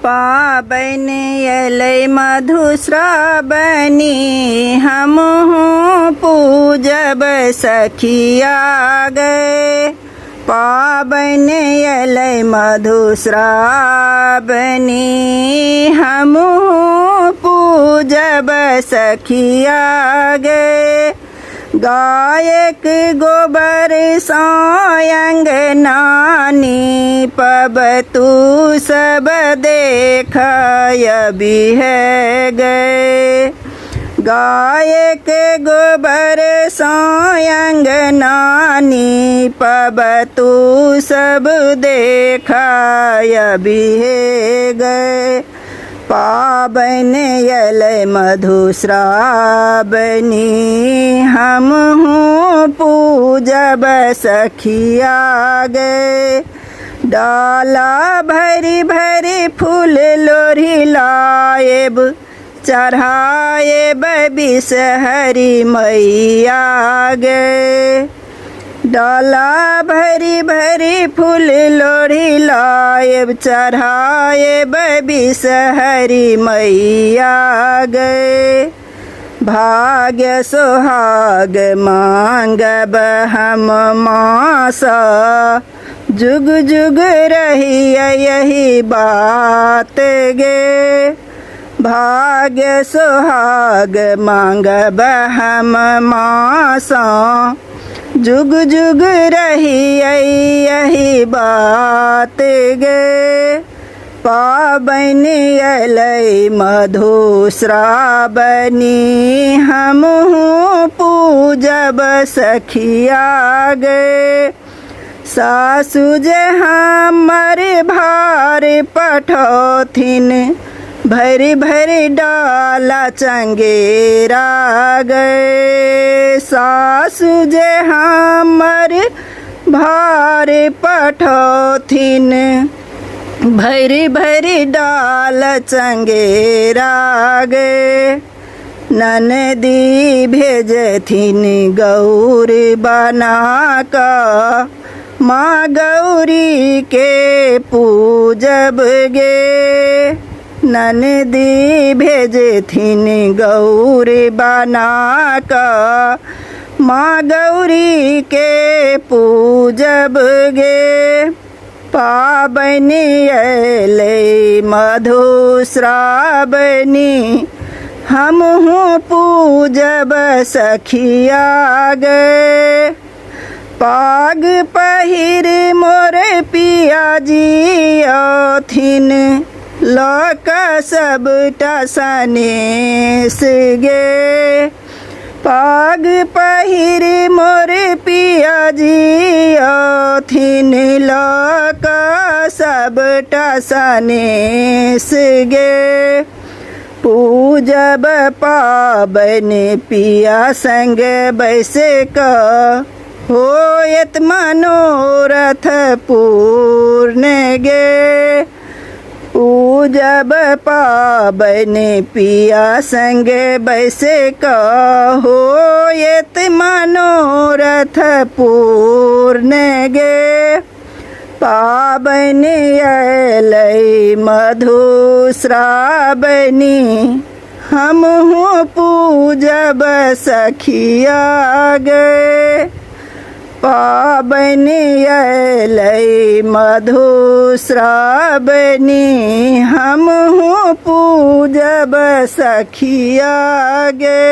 पाबन अलै मधुश्रावणी हमहु पूजब सखिया गे। पाबन अलै मधुश्रावणी हमहु पूजब सखिया गे। गायक गोबर अंगनानी पब तू सब देखय बिहे गए। गायक गोबर अंगनानी पब तू सब देखय बिहे गए। पाबन अलै मधुश्रावणी हमहु पूजब सखिया गे। डाला भरी भरी फूल लोरी लाएब चढ़ाएब बिषहरी मैया गे। डाला भरी भरी फूल लोढ़ी लाएब चढ़ाएब बिषहरी मैया गे। भाग्य सोहाग मांगब हम मासा जुग जुग रही यही बात गे। भाग्य सोहाग मांगब हम मासा जुग जुग रही यही बात गे। पाबन अलै मधुश्रावणी हमहु पूजब सखिया गे। सासु जे हमर भार पठौथिन भरी भरी डाला चंगेरा गए। सासु जे हमर भार पठौथिन भरी भरी डाल चंगेरा गए। ननदी भेजथिन गौर बना का माँ गौरी के पूजब गे। ननदी भेजथिन गौर बना का माँ गौरी के पूजब गे। पाबन अलै मधुश्रावणी हमहु पूजब सखिया गे। पाग पहिर मोर पिया जियथिन लोक सबटा सनेस गे। पाग पहिर मोर पिया जियथिन लोक सबटा सनेस गे। पूजब पाबन पिया संग बैस का होयत मनोरथ पूर्ण गे। पूजब पाबन पिया संग बैस का होयत मनोरथ पूर्ण गे। पाबन अलै मधुश्रावणी हमहु पूजब सखिया गे। पाबन अलै मधुश्रावणी हमहु पूजब सखिया गे।